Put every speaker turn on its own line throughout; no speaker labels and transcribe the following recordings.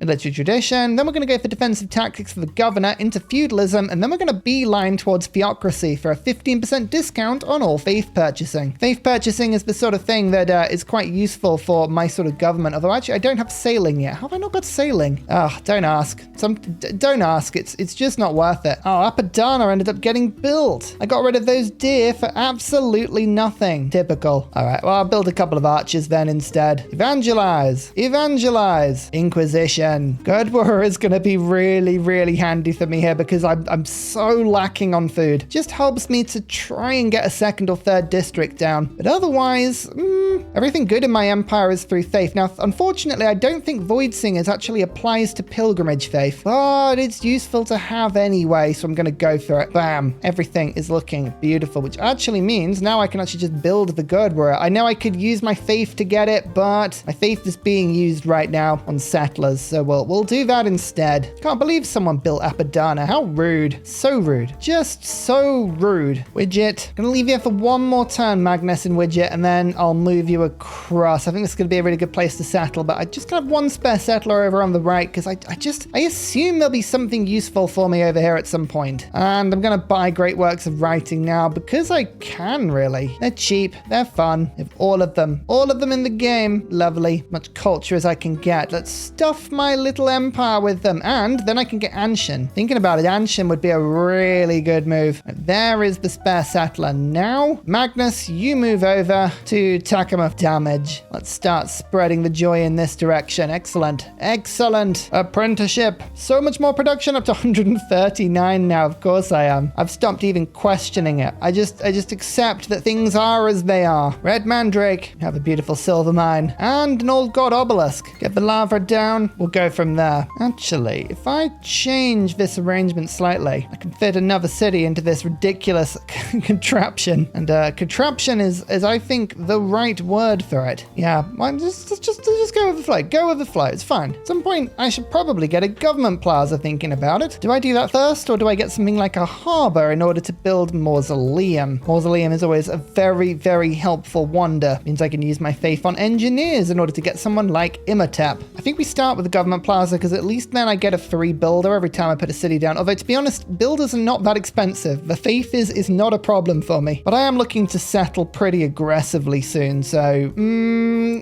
military tradition. Then we're going to go for defensive tactics for the governor, into feudalism, and then we're going to beeline towards theocracy for a 15% discount on all faith purchasing. Faith purchasing is the sort of thing that is quite useful for my sort of government, although actually I don't have sailing yet. Have I not got sailing? Oh, don't ask. Don't ask. It's just not worth it. Oh, Apadana ended up getting built. I got rid of those deer for absolutely nothing. Typical. All right, well, I'll build a couple of archers then instead. Evangelize. Inquisition. Good War is going to be really, really handy for me here because I'm so lacking on food. Just helps me to try and get a second or third district down. But otherwise, everything good in my empire is through faith. Now, unfortunately, I don't think Void Singers actually applies to pilgrimage faith, but it's useful to have anyway, so I'm going to go for it. Bam. Everything is looking beautiful, which actually means now I can actually just build the good warrior. I know I could use my faith to get it, but my faith is being used right now on settlers, so we'll do that instead. Can't believe someone built Apadana. How rude. So rude. Just so rude. Widget. Gonna leave you here for one more turn, Magnus and Widget, and then I'll move you across. I think this is gonna be a really good place to settle, but I just got one spare settler over on the right because I assume there'll be something useful for me over here at some point. And I'm gonna buy Great Works of Writing now because I can, really. They're cheap. They're fun. I have all of them in the game. Lovely. Much culture as I can get. Let's stuff my little empire with them, and then I can get Anshan. Thinking about it, Anshan would be a really good move. There is the spare settler. Now, Magnus, you move over to Takama damage. Let's start spreading the joy in this direction. Excellent. Excellent. Apprenticeship. So much more production, up to 139 now. Of course I am. I've stopped even questioning it. I just accept that things are as they are. Red Mandrake. Have a beautiful silver mine. And an old god obelisk. Get the lava down. We'll go from there. Actually, if I change this arrangement slightly, I can fit another city into this ridiculous contraption. And contraption is I think the right word for it. Yeah, well, just go with the flow. Go with the flow. It's fine. At some point, I should probably get a government plaza thinking about it. Do I do that first, or do I get something like a harbor in order to build Mausoleum? Mausoleum is always a very, very helpful wonder. Means I can use my faith on engineers in order to get someone like Imhotep. I think we start with the government plaza because at least then I get a free builder every time I put a city down. Although, to be honest, builders are not that expensive. The faith is not a problem for me. But I am looking to settle pretty aggressively soon. So,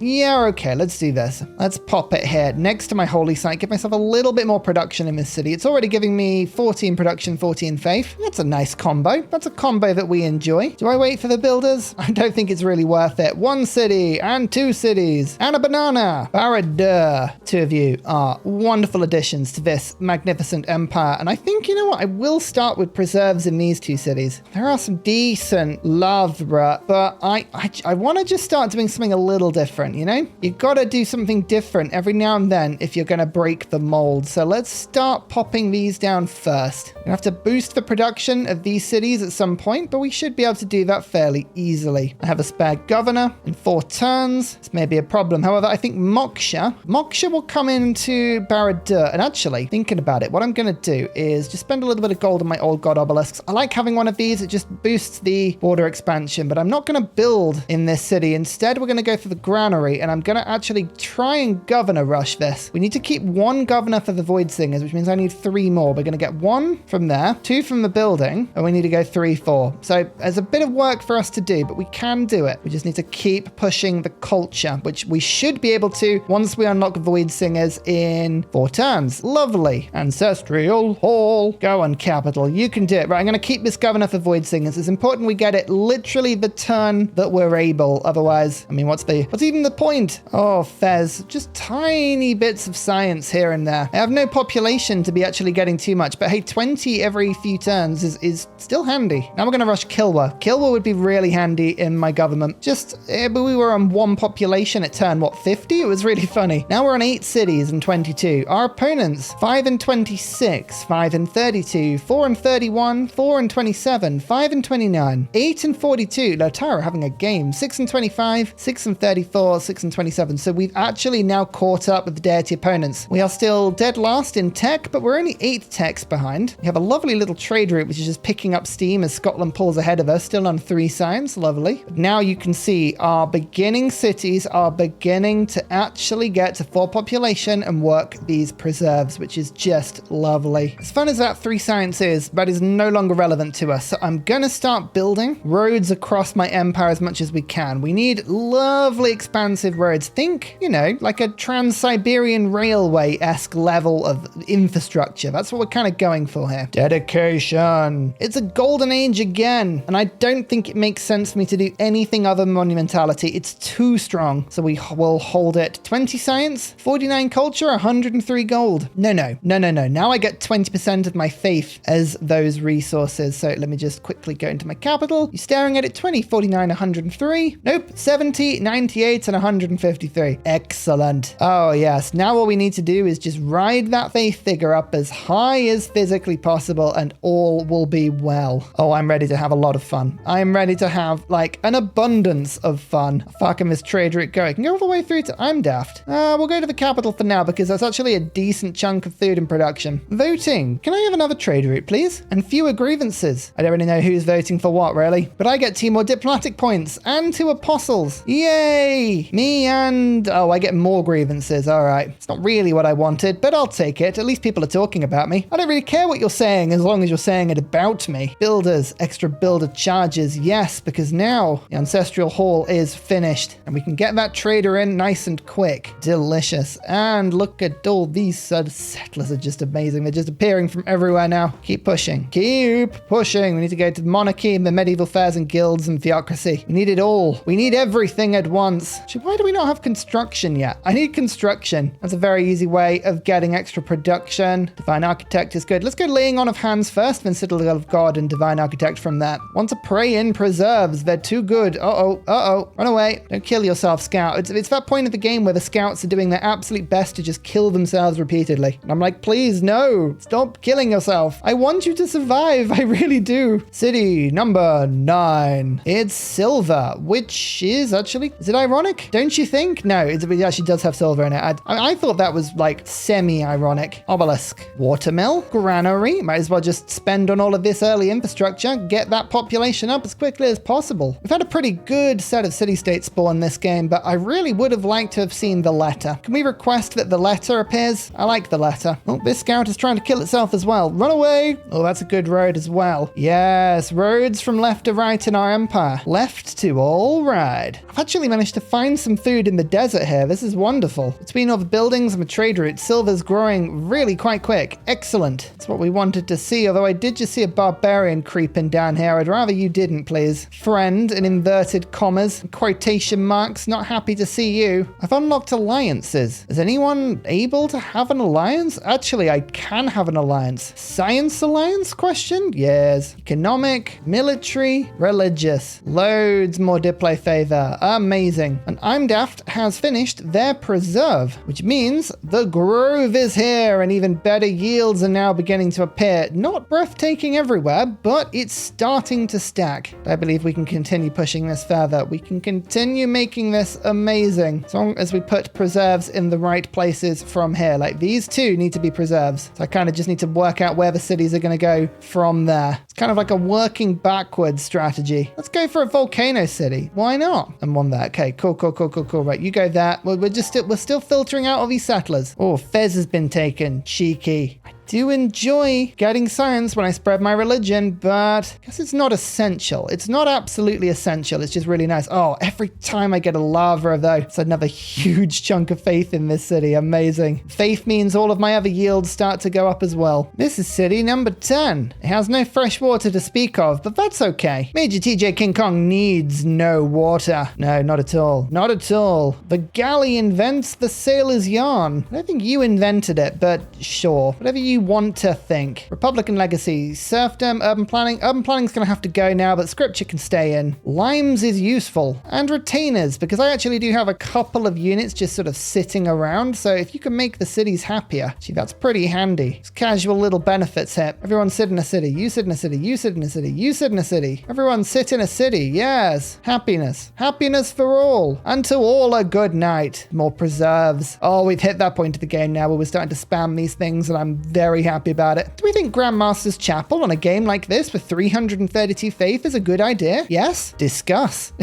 yeah, okay, let's do this. Let's pop it here next to my holy site. Give myself a little bit more production in this city. It's already giving me 14 production, 14 faith. That's a nice combo. That's a combo that we enjoy. Do I wait for the builders? I don't think it's really worth it. One city and two cities and a banana. Baradur. Two of you are wonderful additions to this magnificent empire. And I think, you know what? I will start with preserves in these two cities. There are some decent lava, but I want to just start doing something a little different, you know? You've got to do something different every now and then if you're going to break the mold. So let's start popping these down first. We have to boost the production of these cities at some point, but we should be able to do that fairly easily. I have a spare governor in 4 turns. This may be a problem. However, I think Moksha will come into Baradur. And actually, thinking about it, what I'm going to do is just spend a little bit of gold on my old god obelisks. I like having one of these. It just boosts the border expansion, but I'm not going to build in this city. Instead, we're going to go for the granary, and I'm going to actually try and governor rush this. We need to keep 1 governor for the Void Singers, which means I need 3 more. We're going to get 1 from there, 2 from the building, and we need to go 3, 4. So there's a bit of work for us to do, but we can do it. We just need to keep pushing the culture, which we should be able to once we unlock Void Singers in 4 turns. Lovely. Ancestral Hall. Go on, capital. You can do it. Right, I'm going to keep this governor for Void Singers. It's important we get it literally the turn that we're able. Otherwise, I mean, what's even the point? Oh, Fez. Just tiny bits of science here and there. I have no population to be actually getting too much, but hey, 20 every few turns is still handy. Now we're going to rush Kilwa. Kilwa would be really handy in my government. But we were on 1 population at turn, 50? It was really funny. Now we're on 8 cities and 22. Our opponents, 5 and 26, 5 and 32, 4 and 31, 4 and 27, 5 and 29, 8 and 42. Lotara having a game. 6 and 25, 6 and 34, 6 and 27. So we've actually now caught up with the deity opponents. We are still dead last in tech, but we're only 8 techs behind. We have a lovely little trade route, which is just picking up steam as Scotland pulls ahead of us, still on 3 signs. Lovely. But now you can see our beginning cities are beginning to actually get to 4 population and and work these preserves, which is just lovely. As fun as that 3 science is, that is no longer relevant to us. So I'm gonna start building roads across my empire as much as we can. We need lovely expansive roads. Think, you know, like a Trans-Siberian Railway-esque level of infrastructure. That's what we're kind of going for here. Dedication. It's a golden age again, and I don't think it makes sense for me to do anything other than monumentality. It's too strong, so we will hold it. 20 science, 49 culture, 103 gold. No. Now I get 20% of my faith as those resources. So let me just quickly go into my capital. You're staring at it, 20, 49, 103. Nope, 70, 98, and 153. Excellent. Oh yes, now all we need to do is just ride that faith figure up as high as physically possible and all will be well. Oh, I'm ready to have a lot of fun. I'm ready to have like an abundance of fun. Fucking this trade route go. I can go all the way through to I'm daft. We'll go to the capital for now because that's actually a decent chunk of food in production. Voting. Can I have another trade route, please? And fewer grievances. I don't really know who's voting for what, really. But I get 2 more diplomatic points and 2 apostles. Yay! Me and... Oh, I get more grievances. All right. It's not really what I wanted, but I'll take it. At least people are talking about me. I don't really care what you're saying as long as you're saying it about me. Builders. Extra builder charges. Yes, because now the Ancestral Hall is finished and we can get that trader in nice and quick. Delicious. And look at all these settlers are just amazing. They're just appearing from everywhere now. Keep pushing. Keep pushing. We need to go to the monarchy and the medieval fairs and guilds and theocracy. We need it all. We need everything at once. Actually, why do we not have construction yet? I need construction. That's a very easy way of getting extra production. Divine Architect is good. Let's go laying on of hands first, then Citadel of God and Divine Architect from that. Want to pray in preserves. They're too good. Uh-oh. Run away. Don't kill yourself, Scout. It's that point of the game where the Scouts are doing their absolute best to just kill themselves repeatedly. And I'm like, please, no. Stop killing yourself. I want you to survive. I really do. City number 9. It's silver, which is actually... Is it ironic? Don't you think? No, it actually does have silver in it. I thought that was like semi-ironic. Obelisk. Watermill. Granary. Might as well just spend on all of this early infrastructure. Get that population up as quickly as possible. We've had a pretty good set of city-states spawn this game, but I really would have liked to have seen the letter. Can we request that the letter appears? I like the letter. Oh, this scout is trying to kill itself as well. Run away. Oh, that's a good road as well. Yes, roads from left to right in our empire. Left to all right. I've actually managed to find some food in the desert here. This is wonderful. Between all the buildings and the trade route, silver's growing really quite quick. Excellent. That's what we wanted to see, although I did just see a barbarian creeping down here. I'd rather you didn't, please. Friend in inverted commas, quotation marks, not happy to see you. I've unlocked alliances. Is anyone able to have an alliance? Actually, I can have an alliance. Science alliance question? Yes. Economic, military, religious. Loads more diplo favor. Amazing. And I'm daft has finished their preserve, which means the grove is here and even better yields are now beginning to appear. Not breathtaking everywhere, but it's starting to stack. I believe we can continue pushing this further. We can continue making this amazing as long as we put preserves in the right places from here. Like these 2 need to be preserves. So I kind of just need to work out where the cities are going to go from there. It's kind of like a working backwards strategy. Let's go for a volcano city. Why not? And one there. Okay, cool. Right, you go there. We're still filtering out all these settlers. Oh, Fez has been taken. Cheeky. I do enjoy getting science when I spread my religion, but I guess it's not essential. It's not absolutely essential. It's just really nice. Oh, every time I get a lava, though, it's another huge chunk of faith in this city. Amazing. Faith means all of my other yields start to go up as well. This is city number 10. It has no fresh water to speak of, but that's okay. Major TJ King Kong needs no water. No, not at all. Not at all. The galley invents the sailor's yarn. I don't think you invented it, but sure. Whatever you want to think. Republican legacy, serfdom, urban planning. Urban planning's going to have to go now, but scripture can stay in. Limes is useful. And retainers, because I actually do have a couple of units just sort of sitting around. So if you can make the cities happier, gee, that's pretty handy. It's casual little benefits here. Everyone sit in a city. You sit in a city. You sit in a city. You sit in a city. Everyone sit in a city. Yes. Happiness. Happiness for all. Unto all a good night. More preserves. Oh, we've hit that point of the game now where we're starting to spam these things and I'm very very happy about it. Do we think Grandmaster's Chapel on a game like this with 332 faith is a good idea? Yes? Discuss.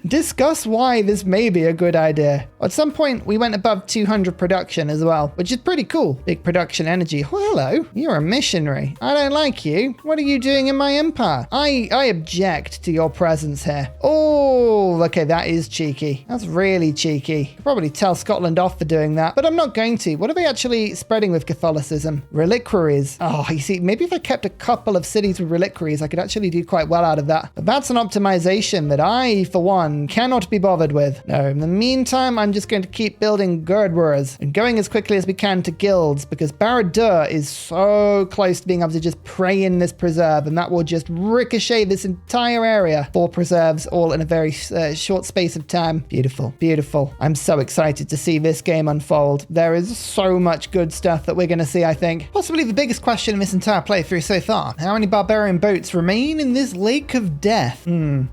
Discuss why this may be a good idea. At some point, we went above 200 production as well, which is pretty cool. Big production energy. Oh, hello. You're a missionary. I don't like you. What are you doing in my empire? I object to your presence here. Oh, okay, that is cheeky. That's really cheeky. Could probably tell Scotland off for doing that, but I'm not going to. What are they actually spreading with Catholicism? Reliquaries. Oh, you see, maybe if I kept a couple of cities with reliquaries, I could actually do quite well out of that. But that's an optimization that I, for one, cannot be bothered with. No, in the meantime, I'm just going to keep building Gurdwaras and going as quickly as we can to guilds, because Barad-dûr is so close to being able to just pray in this preserve, and that will just ricochet this entire area. 4 preserves all in a very short space of time. Beautiful, beautiful. I'm so excited to see this game unfold. There is so much good stuff that we're going to see, I think. Possibly the biggest question in this entire playthrough so far. How many barbarian boats remain in this lake of death?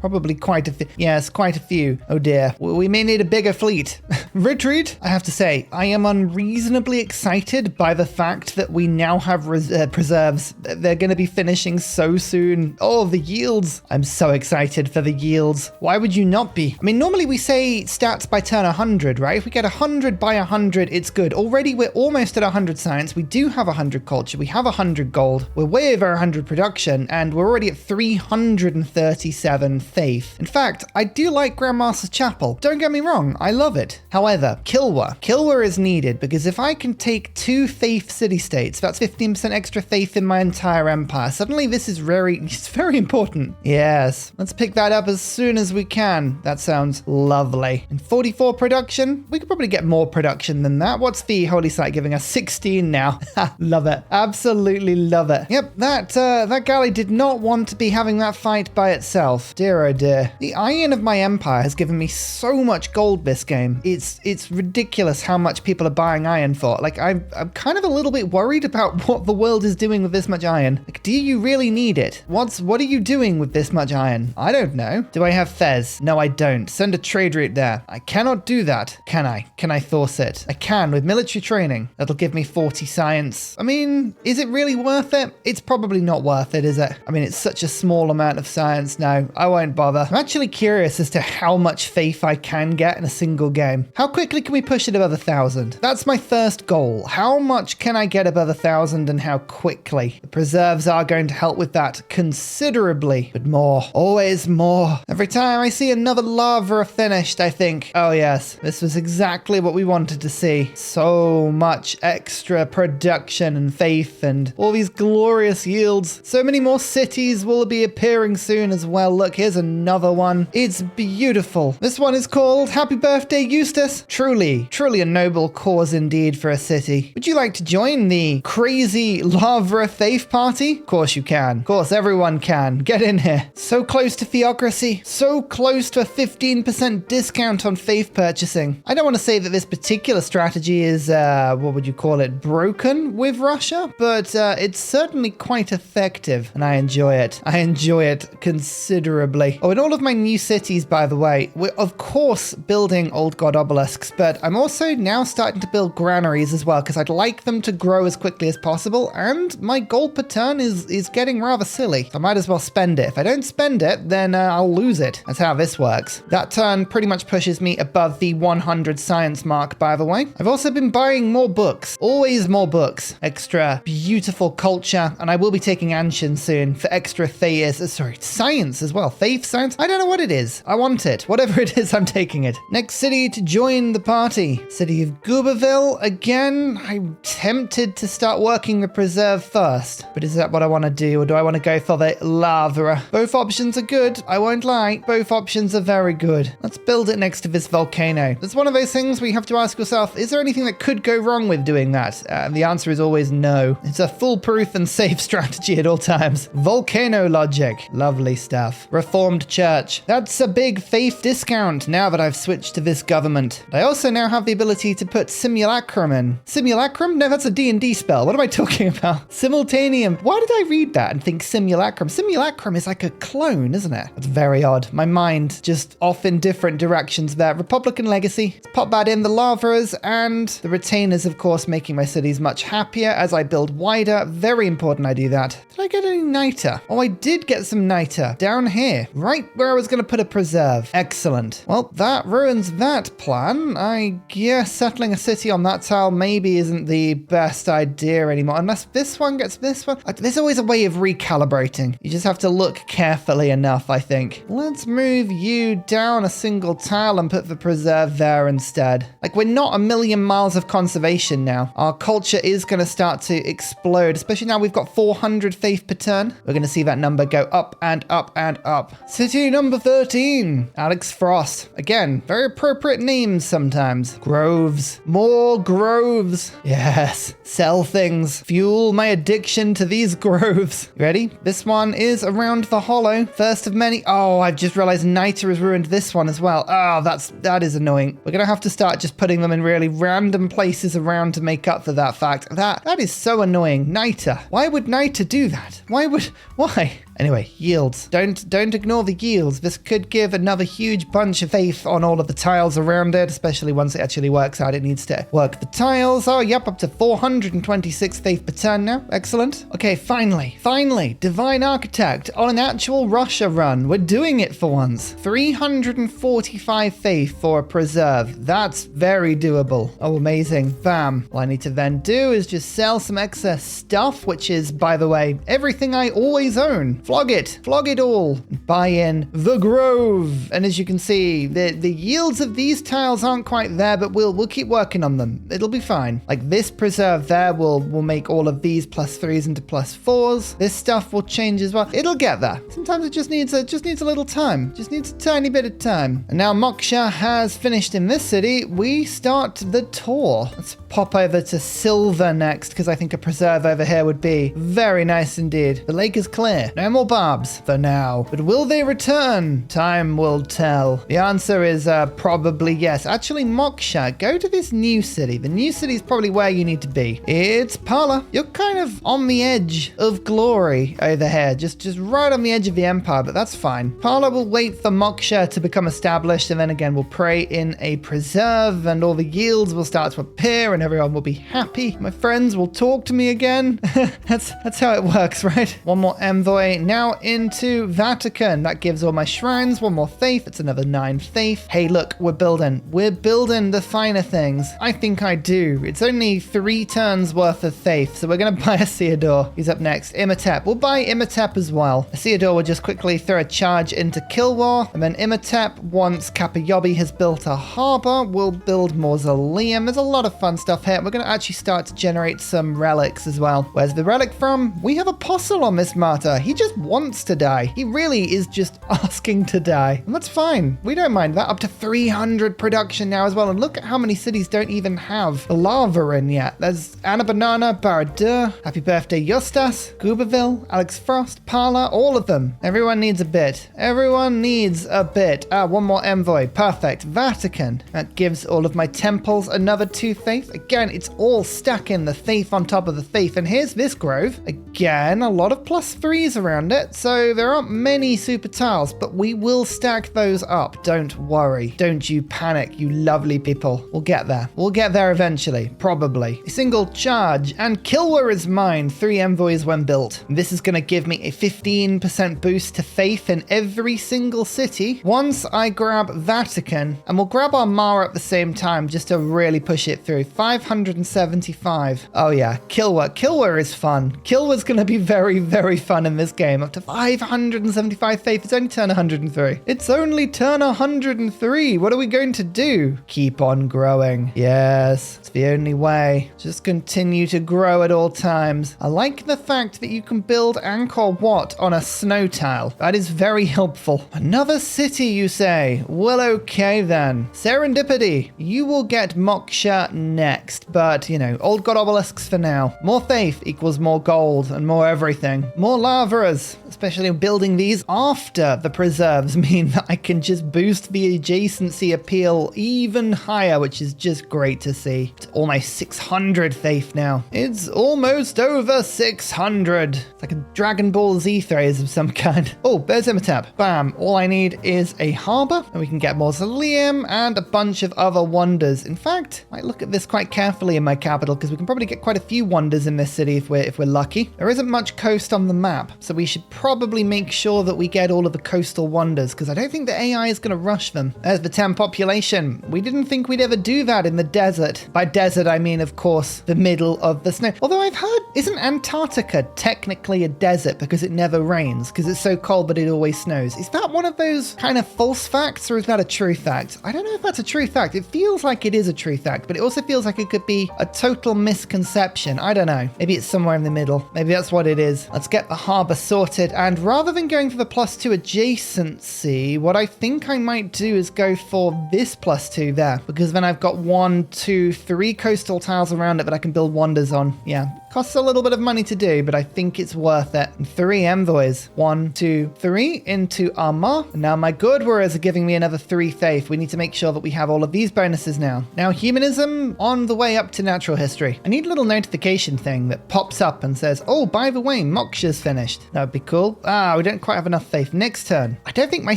Probably quite a few. Yes, quite a few. Oh dear. We may need a bigger fleet. Retreat? I have to say, I am unreasonably excited by the fact that we now have preserves. They're going to be finishing so soon. Oh, the yields. I'm so excited for the yields. Why would you not be? I mean, normally we say stats by turn 100, right? If we get 100 by 100, it's good. Already we're almost at 100 science. We do have 100 culture. We have 100 gold. We're way over 100 production, and we're already at 337 faith. In fact, I do like Grandmaster's Chapel. Don't get me wrong, I love it. However, Kilwa. Kilwa is needed, because if I can take 2 faith city-states, that's 15% extra faith in my entire empire. Suddenly this is it's very important. Yes, let's pick that up as soon as we can. That sounds lovely. And 44 production? We could probably get more production than that. What's the Holy Site giving us? 16 now. Love it. Absolutely love it. Yep, that galley did not want to be having that fight by itself. Dear oh dear. The iron of my empire has given me so much gold this game. It's ridiculous how much people are buying iron for. Like, I'm kind of a little bit worried about what the world is doing with this much iron. Like, do you really need it? What are you doing with this much iron? I don't know. Do I have Fez? No, I don't. Send a trade route there. I cannot do that. Can I? Can I force it? I can with military training. That'll give me 40 science. I mean, is it really worth it? It's probably not worth it, is it? I mean, it's such a small amount of science now. I won't bother. I'm actually curious as to how much faith I can get in a single game. How quickly can we push it above 1,000? That's my first goal. How much can I get above 1,000 and how quickly? The preserves are going to help with that considerably, but more. Always more. Every time I see another lava finished, I think, oh yes, this was exactly what we wanted to see. So much extra production and faith and all these glorious yields. So many more cities will be appearing soon as well. Look, here's another one. It's beautiful. This one is called Happy Birthday, Eustace. Truly a noble cause indeed for a city. Would you like to join the crazy lava faith party? Of course you can. Of course, everyone can. Get in here. So close to theocracy. So close to a 15% discount on faith purchasing. I don't want to say that this particular strategy is, what would you call it, broken with Russia, but it's certainly quite effective, and I enjoy it. I enjoy it considerably. Oh, in all of my new cities, by the way, we're of course building old god obelisks, but I'm also now starting to build granaries as well, because I'd like them to grow as quickly as possible, and my gold per turn is getting rather silly. So I might as well spend it. If I don't spend it, then I'll lose it. That's how this works. That turn pretty much pushes me above the 100 science mark, by the way. I've also been buying more books. Always more books. Extra beautiful culture, and I will be taking Anshin soon for extra science as well. Faith science? I don't know what it is. I want it. Whatever it is, I'm taking it. Next city to join the party. City of Gooberville. Again, I'm tempted to start working the preserve first, but is that what I want to do, or do I want to go for the lava? Both options are good. I won't lie. Both options are very good. Let's build it next to this volcano. It's one of those things where you have to ask yourself, is there anything that could go wrong with doing that? And the answer is always no. It's a foolproof and safe strategy at all times. Volcano logic. Lovely stuff. Reformed Church. That's a big faith discount now that I've switched to this government. I also now have the ability to put simulacrum in. Simulacrum? No, that's a D&D spell. What am I talking about? Simultaneum. Why did I read that and think simulacrum? Simulacrum is like a clone, isn't it? That's very odd. My mind just off in different directions there. Republican legacy. Let's pop that in. The lavas and the retainers, of course, making my cities much happier as I build wider. Very important I do that. Did I get any niter? Oh, I did get some niter down here, right where I was going to put a preserve. Excellent. Well, that ruins that plan. I guess settling a city on that tile maybe isn't the best idea anymore, unless this one gets this one. There's always a way of recalibrating. You just have to look carefully enough, I think. Let's move you down a single tile and put the preserve there instead. Like, we're not a million miles of conservation now. Our culture is going to start to explode, especially now we've got 400 faith per turn. We're going to see that number go up and up and up. City number 13, Alex Frost. Again, very appropriate names sometimes. Groves. More groves. Yes. Sell things. Fuel my addiction to these groves. You ready? This one is around the hollow. First of many. Oh, I've just realized niter has ruined this one as well. Oh, that is annoying. We're going to have to start just putting them in really random places around to make up for that fact. That is so annoying. Niter. Why would niter do that? Why? Anyway, yields. Don't ignore the yields. This could give another huge bunch of faith on all of the tiles around it, especially once it actually works out. It needs to work the tiles. Oh, yep, up to 426 faith per turn now. Excellent. Okay, finally, Divine Architect on an actual Russia run. We're doing it for once. 345 faith for a preserve. That's very doable. Oh, amazing. Bam. All I need to then do is just sell some excess stuff, which is, by the way, everything I always own. Flog it all. Buy in the Grove. And as you can see, the yields of these tiles aren't quite there, but we'll keep working on them. It'll be fine. Like this preserve there will make all of these +3s into +4s. This stuff will change as well. It'll get there. Sometimes it just needs a little time. Just needs a tiny bit of time. And now Moksha has finished in this city. We start the tour. Let's pop over to Silver next, because I think a preserve over here would be very nice indeed. The lake is clear. No more barbs for now. But will they return? Time will tell. The answer is probably yes. Actually, Moksha, go to this new city. The new city is probably where you need to be. It's Pala. You're kind of on the edge of glory over here. Just right on the edge of the empire, but that's fine. Pala will wait for Moksha to become established, and then again we'll pray in a preserve, and all the yields will start to appear, and everyone will be happy. My friends will talk to me again. That's how it works, right? One more envoy. Now into Vatican. That gives all my shrines one more faith. It's another 9 faith. Hey, look, we're building the finer things. I think I do. It's only 3 turns worth of faith, so we're going to buy a Theodore. He's up next. Imhotep. We'll buy Imhotep as well. Theodore will just quickly throw a charge into Kilwar, and then Imhotep, once Kapayobi has built a harbor, will build Mausoleum. There's a lot of fun stuff here. We're going to actually start to generate some relics as well. Where's the relic from? We have Apostle on this martyr. He just wants to die. He really is just asking to die. And that's fine. We don't mind that. Up to 300 production now as well. And look at how many cities don't even have the lava in yet. There's Anna Banana, Baradur, Happy Birthday Justas, Guberville, Alex Frost, Parla, all of them. Everyone needs a bit. Everyone needs a bit. One more envoy. Perfect. Vatican. That gives all of my temples another 2 faith. Again, it's all stacking the faith on top of the faith. And here's this grove. Again, a lot of +3s around it. So there aren't many super tiles, but we will stack those up. Don't worry. Don't you panic, you lovely people. We'll get there. We'll get there eventually. Probably. A single charge. And Kilwa is mine. 3 envoys when built. This is going to give me a 15% boost to faith in every single city. Once I grab Vatican, and we'll grab Armara at the same time just to really push it through. 575. Oh yeah, Kilwa. Kilwa is fun. Kilwa's going to be very, very fun in this game. Up to 575 faith. It's only turn 103. It's only turn 103. What are we going to do? Keep on growing. Yes, it's the only way. Just continue to grow at all times. I like the fact that you can build Angkor Wat on a snow tile. That is very helpful. Another city, you say? Well, okay then. Serendipity. You will get Moksha next, but, you know, old god obelisks for now. More faith equals more gold and more everything. More lavas, especially building these after the preserves mean that I can just boost the adjacency appeal even higher, which is just great to see. It's almost 600 faith now. It's almost over 600. It's like a Dragon Ball Z phrase of some kind. Oh, there's Imhotep. Bam. All I need is a harbor, and we can get Mausoleum and a bunch of other wonders. In fact, I might look at this quite carefully in my capital because we can probably get quite a few wonders in this city if we're lucky. There isn't much coast on the map, so we should probably make sure that we get all of the coastal wonders because I don't think the AI is going to rush them. There's the 10 population. We didn't think we'd ever do that in the desert. By desert, I mean, of course, the middle of the snow. Although I've heard, isn't Antarctica technically a desert because it never rains because it's so cold but it always snows? Is that one of those kind of false facts or is that a true fact? I don't know if that's a true fact. It feels like it is a true fact, but it also feels like it could be a total misconception. I don't know. Maybe it's somewhere in the middle. Maybe that's what it is. Let's get the harbor sorted. And rather than going for the +2 adjacency, what I think I might do is go for this +2 there, because then I've got 1, 2, 3 coastal tiles around it that I can build wonders on. Yeah. Costs a little bit of money to do, but I think it's worth it. And 3 envoys. 1, 2, 3 into Armor. And now my good warriors are giving me another 3 faith. We need to make sure that we have all of these bonuses now. Now humanism on the way up to natural history. I need a little notification thing that pops up and says, oh, by the way, Moksha's finished. That would be cool. We don't quite have enough faith. Next turn. I don't think my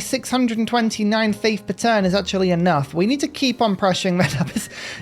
629 faith per turn is actually enough. We need to keep on pressuring that up.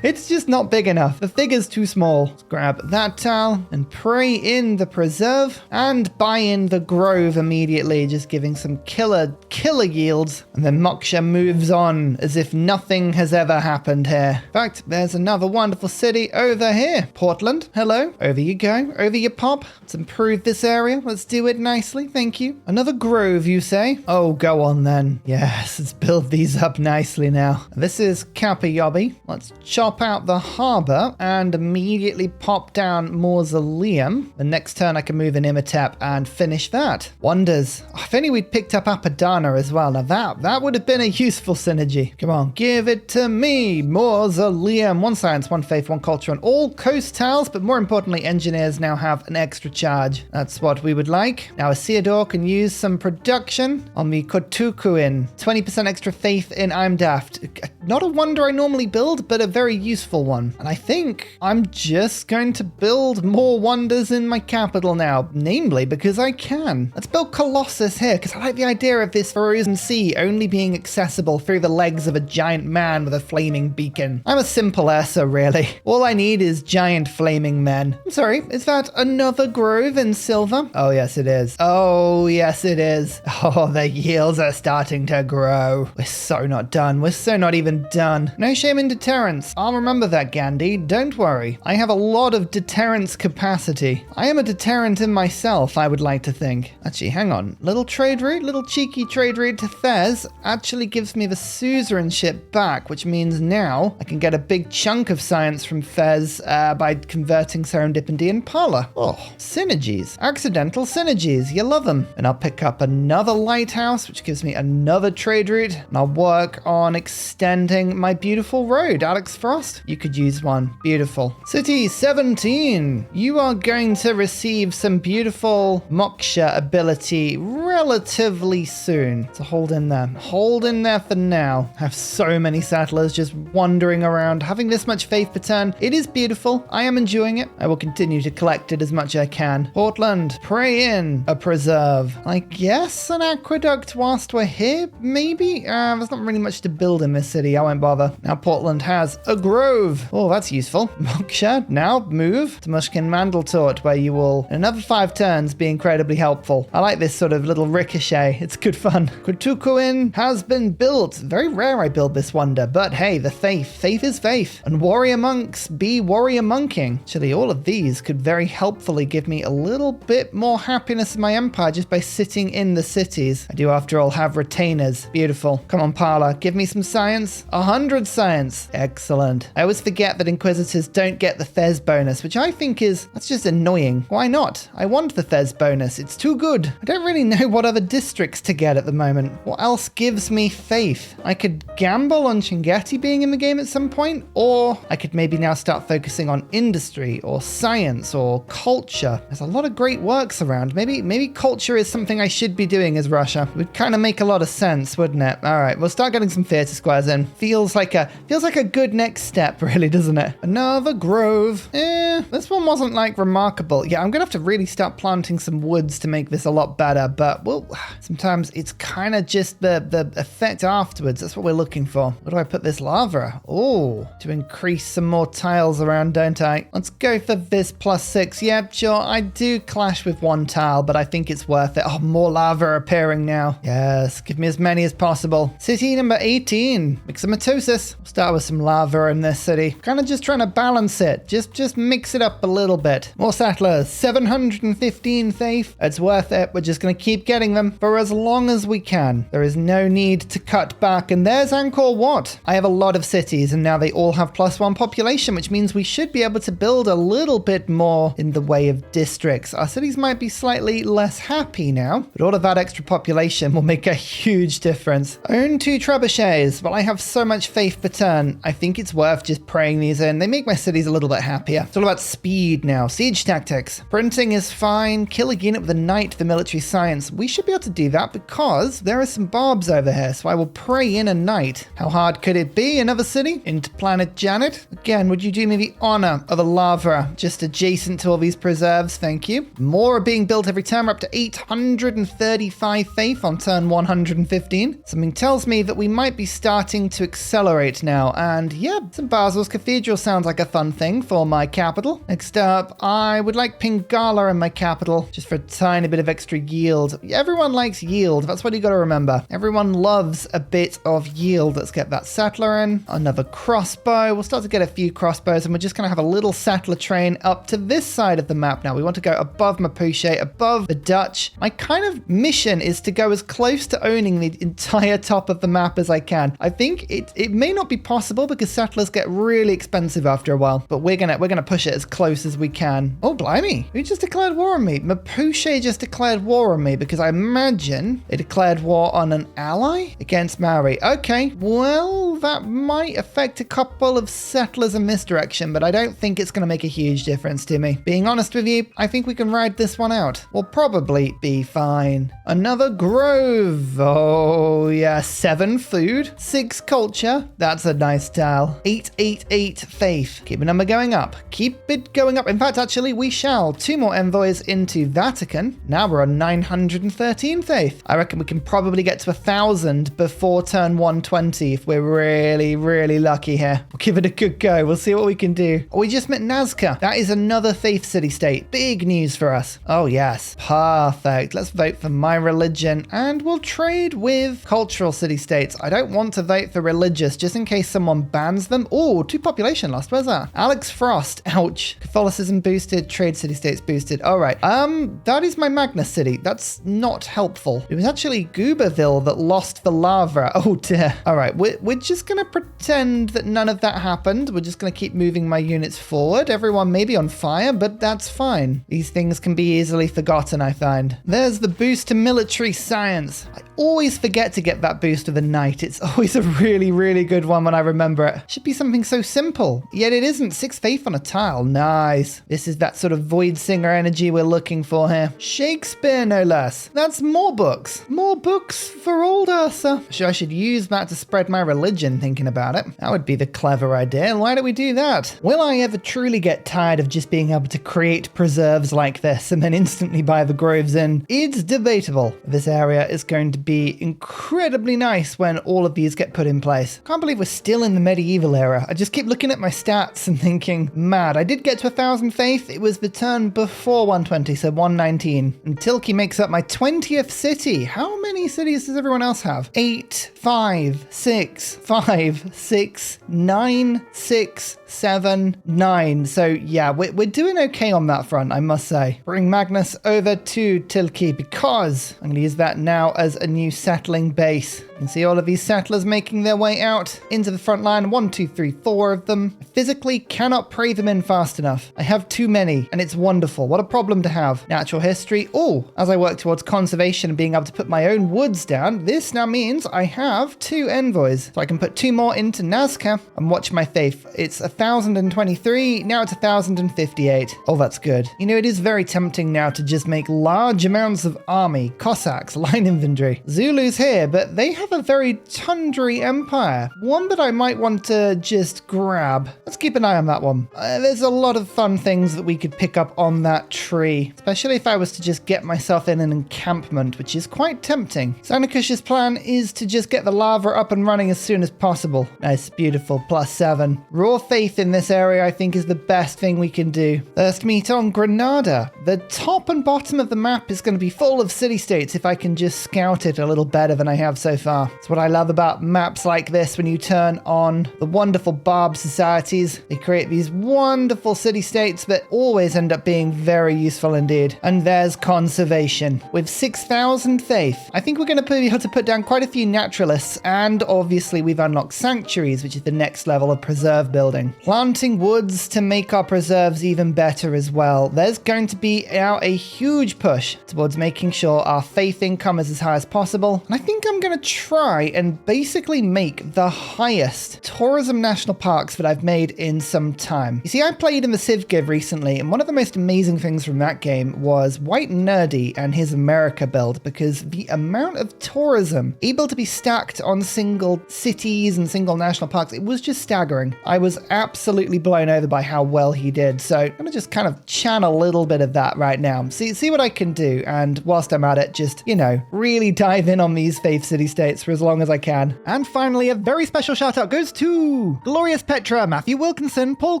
It's just not big enough. The figure's too small. Let's grab that tile and pray in the preserve and buy in the grove immediately, just giving some killer yields. And then Moksha moves on as if nothing has ever happened here. In fact, there's another wonderful city over here. Portland, hello. Over you go. Over you pop. Let's improve this area. Let's do it nicely. Thank you. Another grove, you say? Oh, go on then. Yes, let's build these up nicely now. This is Kappa Yobby. Let's chop out the harbor and immediately pop down Mausoleum. The next turn I can move an Imhotep and finish that. Wonders. Oh, if only we'd picked up Apadana as well. Now that would have been a useful synergy. Come on, give it to me. Mausoleum. 1 science, 1 faith, 1 culture on all coast tiles, but more importantly, engineers now have an extra charge. That's what we would like. Now Isildur can use some production on the Kotukuin. 20% extra faith in I'm Daft. Not a wonder I normally build, but a very useful one. And I think I'm just going to build more wonders in my capital now, namely because I can. Let's build Colossus here, because I like the idea of this frozen sea only being accessible through the legs of a giant man with a flaming beacon. I'm a simple Ursa, really. All I need is giant flaming men. I'm sorry, is that another grove in silver? Oh, yes, it is. Oh, yes, it is. Oh, the yields are starting to grow. We're so not done. We're so not even done. No shame in deterrence. I'll remember that, Gandhi. Don't worry. I have a lot of deterrence capacity. I am a deterrent in myself, I would like to think. Actually, hang on. Little trade route, little cheeky trade route to Fez actually gives me the suzerainship back, which means now I can get a big chunk of science from Fez by converting Serendipity and Parla. Oh, synergies. Accidental synergies. You love them. And I'll pick up another lighthouse, which gives me another trade route. And I'll work on extending my beautiful road. Alex Frost, you could use one. Beautiful. City 17. You are going to receive some beautiful Moksha ability relatively soon. So hold in there. Hold in there for now. I have so many settlers just wandering around, having this much faith per turn. It is beautiful. I am enjoying it. I will continue to collect it as much as I can. Portland, pray in a preserve. I guess an aqueduct whilst we're here, maybe? There's not really much to build in this city. I won't bother. Now Portland has a grove. Oh, that's useful. Moksha, now move to Mushkin Mandletort, where you will, in another 5 turns, be incredibly helpful. I like this sort of little ricochet. It's good fun. Kutukuin has been built. Very rare I build this wonder, but hey, the faith. Faith is faith. And warrior monks be warrior monking. Actually, all of these could very helpfully give me a little bit more happiness in my empire just by sitting in the cities. I do, after all, have retainers. Beautiful. Come on, Parla, give me some science. 100 science. Excellent. I always forget that Inquisitors don't get the Fez bonus, which I think that's just annoying. Why not? I want the Fez bonus. It's too good. I don't really know what other districts to get at the moment. What else gives me faith? I could gamble on Chingeti being in the game at some point, or I could maybe now start focusing on industry or science or culture. There's a lot of great works around. Maybe culture is something I should be doing as Russia. It would kind of make a lot of sense, wouldn't it? All right, we'll start getting some theater squares in. Feels like a good next step, really, doesn't it? Another grove. This one wasn't like remarkable. Yeah, I'm gonna have to really start planting some woods to make this a lot better, but well, sometimes it's kind of just the effect afterwards. That's what we're looking for. Where do I put this lava? Oh, to increase some more tiles around, don't I? Let's go for this +6. Yeah, sure, I do clash with one tile, but I think it's worth it. Oh, more lava appearing now. Yes, give me as many as possible. City number 18, Mixomatosis. We'll start with some lava in this city. Kind of just trying to balance it. Just mix it up a little bit. More settlers, 715 faith. It's worth it. We're just going to keep getting them for as long as we can. There is no need to cut back. And there's Angkor Wat. I have a lot of cities and now they all have +1 population, which means we should be able to build a little bit more in the way of districts. Our cities might be slightly less happy now, but all of that extra population will make a huge difference. Own 2 trebuchets. Well, I have so much faith per turn. I think it's worth just praying these in. They make my cities a little bit happier. It's all about speed now. Siege tactics. Printing is fine. Kill a unit with a knight for military science. We should be able to do that because there are some barbs over here, so I will pray in a knight. How hard could it be? Another city? Into Planet Janet? Again, would you do me the honor of a lava just adjacent to all these preserves? Thank you. More are being built every turn. We're up to 835 faith on turn 115. Something tells me that we might be starting to accelerate now. And yeah, St. Basil's Cathedral sounds like a fun thing for my capital. Next up, I would like Pingala in my capital, just for a tiny bit of extra yield. Everyone likes yield. That's what you got to remember. Everyone loves a bit of yield. Let's get that settler in. Another crossbow. We'll start to get a few crossbows, and we're just going to have a little settler train up to this side of the map now. We want to go above Mapuche, above the Dutch. My kind of mission is to go as close to owning the entire top of the map as I can. I think it may not be possible because settlers get really expensive after a while, but we're gonna push it as close as we can. Oh, blimey. Who just declared war on me? Mapuche just declared war on me because I imagine they declared war on an ally against Maori. Okay, well, that might affect a couple of settlers in this direction, but I don't think it's going to make a huge difference to me. Being honest with you, I think we can ride this one out. We'll probably be fine. Another grove. Oh, yeah. 7 food, 6 culture. That's a nice tile. 888 faith. Keep the number going up. Keep it going up. In fact, actually, we shall. 2 more envoys into Vatican. Now we're on 913 faith. I reckon we can probably get to 1,000 before turn 120 if we're really, really lucky here. We'll give it a good go. We'll see what we can do. Oh, we just met Nazca. That is another faith city-state. Big news for us. Oh, yes. Perfect. Let's vote for my religion and we'll trade with cultural city-states. I don't want to vote for religious just in case someone bans them. Oh, 2 population lost. Where's that? Alex Frost. Ouch. Catholicism boosted. Trade city-states boosted. All right. That is my Magnus city. That's not helpful. It was actually Gooberville that lost the lava. Oh, dear. All right. We're just going to pretend that none of that happened. We're just going to keep moving my units forward. Everyone may be on fire, but that's fine. These things can be easily forgotten, I find. There's the boost to military science. I always forget to get that boost of the knight. It's always a really, really good one when I remember it. Should be something so simple, yet it isn't. 6 faith on a tile. Nice. This is that sort of void singer energy we're looking for here. Shakespeare, no less. That's more books. More books for old Ursa. I should use that to spread my religion, thinking about it. That would be the clever idea. Why don't we do that? Will I ever truly get tired of just being able to create preserves like this and then instantly buy the groves in? It's debatable. This area is going to be incredibly nice when all of these get put in place. Can't believe we're still in the medieval era. I just keep looking at my stats and thinking, mad. I did get to 1,000 faith. It was the turn before 120, so 119. And Tilke makes up my 20th city. How many cities does everyone else have? 8, 5, 6, 5, 6, 9, 6, 7, 9. So yeah, we're doing okay on that front, I must say. Bring Magnus over to Tilke because I'm going to use that now as a new settling base. You can see all of these settlers making their way out into the front line. 1, 2, 3, 4 of them. I physically cannot pray them in fast enough. I have too many and it's wonderful. What a problem to have. Natural history. Oh, as I work towards conservation and being able to put my own woods down, this now means I have 2 envoys. So I can put 2 more into Nazca and watch my faith. It's 1,023. Now it's 1,058. Oh, that's good. You know, it is very tempting now to just make large amounts of army, Cossacks, line infantry. Zulus here, but they have a very tundry empire. One that I might want to just grab. Let's keep an eye on that one. There's a lot of fun things that we could pick up on that tree, especially if I was to just get myself in an encampment, which is quite tempting. Sanakush's plan is to just get the lava up and running as soon as possible. Nice, beautiful, +7. Raw faith in this area, I think, is the best thing we can do. First meet on Granada. The top and bottom of the map is going to be full of city-states if I can just scout it a little better than I have so far. It's what I love about maps like this when you turn on the wonderful Barb societies. They create these wonderful city-states that always end up being very useful indeed. And there's conservation. With 6,000 faith, I think we're going to be able to put down quite a few naturalists, and obviously we've unlocked sanctuaries, which is the next level of preserve building. Planting woods to make our preserves even better as well. There's going to be now a huge push towards making sure our faith income is as high as possible. And I think I'm going to try and basically make the highest tourism national parks that I've made in some time. You see, I played in the Civ Give recently, and one of the most amazing things from that game was White Nerdy and his America build, because the amount of tourism able to be stacked on single cities and single national parks, it was just staggering. I was absolutely blown over by how well he did. So I'm going to just kind of channel a little bit of that right now. See what I can do. And whilst I'm at it, just, really dive in on these faith city-states for as long as I can. And finally, a very special shout out goes to Glorious Petra, Matthew Wilkinson, Paul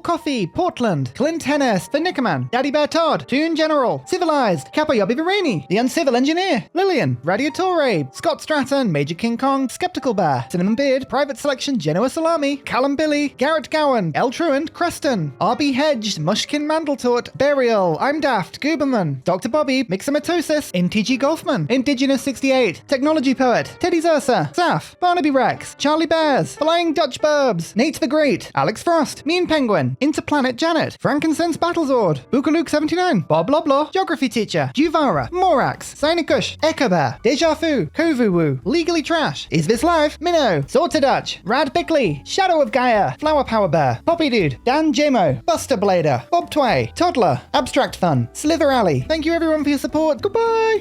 Coffey, Portland, Clint Hennis, The Nickerman, Daddy Bear Todd, Toon General, Civilized, Capo Yobby Virani, The Uncivil Engineer, Lillian, Radiatore, Scott Stratton, Major King Kong, Skeptical Bear, Cinnamon Beard, Private Selection, Genoa Salami, Callum Billy, Garrett Gowan, El Truant, Creston, RB Hedged, Mushkin Mandletort, Burial, I'm Daft, Gooberman, Dr. Bobby, Mixomatosis, NTG Golfman, Indigenous 68, Technology Poet, Teddy Zursa, Saf, Barnaby Rex, Charlie Bears, Flying Dutch Burbs, Nate the Great, Alex Frost, Mean Penguin, Interplanet Janet, Frankincense Battlezord, Bookaluk 79, Bob Loblaw, Geography Teacher, Juvara, Morax, Sinikush, Echo Bear, Deja Fu, Kovuwu, Legally Trash, Is This Live, Minnow, Sorta Dutch, Rad Bickley, Shadow of Gaia, Flower Power Bear, Poppy Dude, Dan Jamo, Buster Blader, Bob Tway, Toddler, Abstract Fun, Slither Alley. Thank you everyone for your support. Goodbye!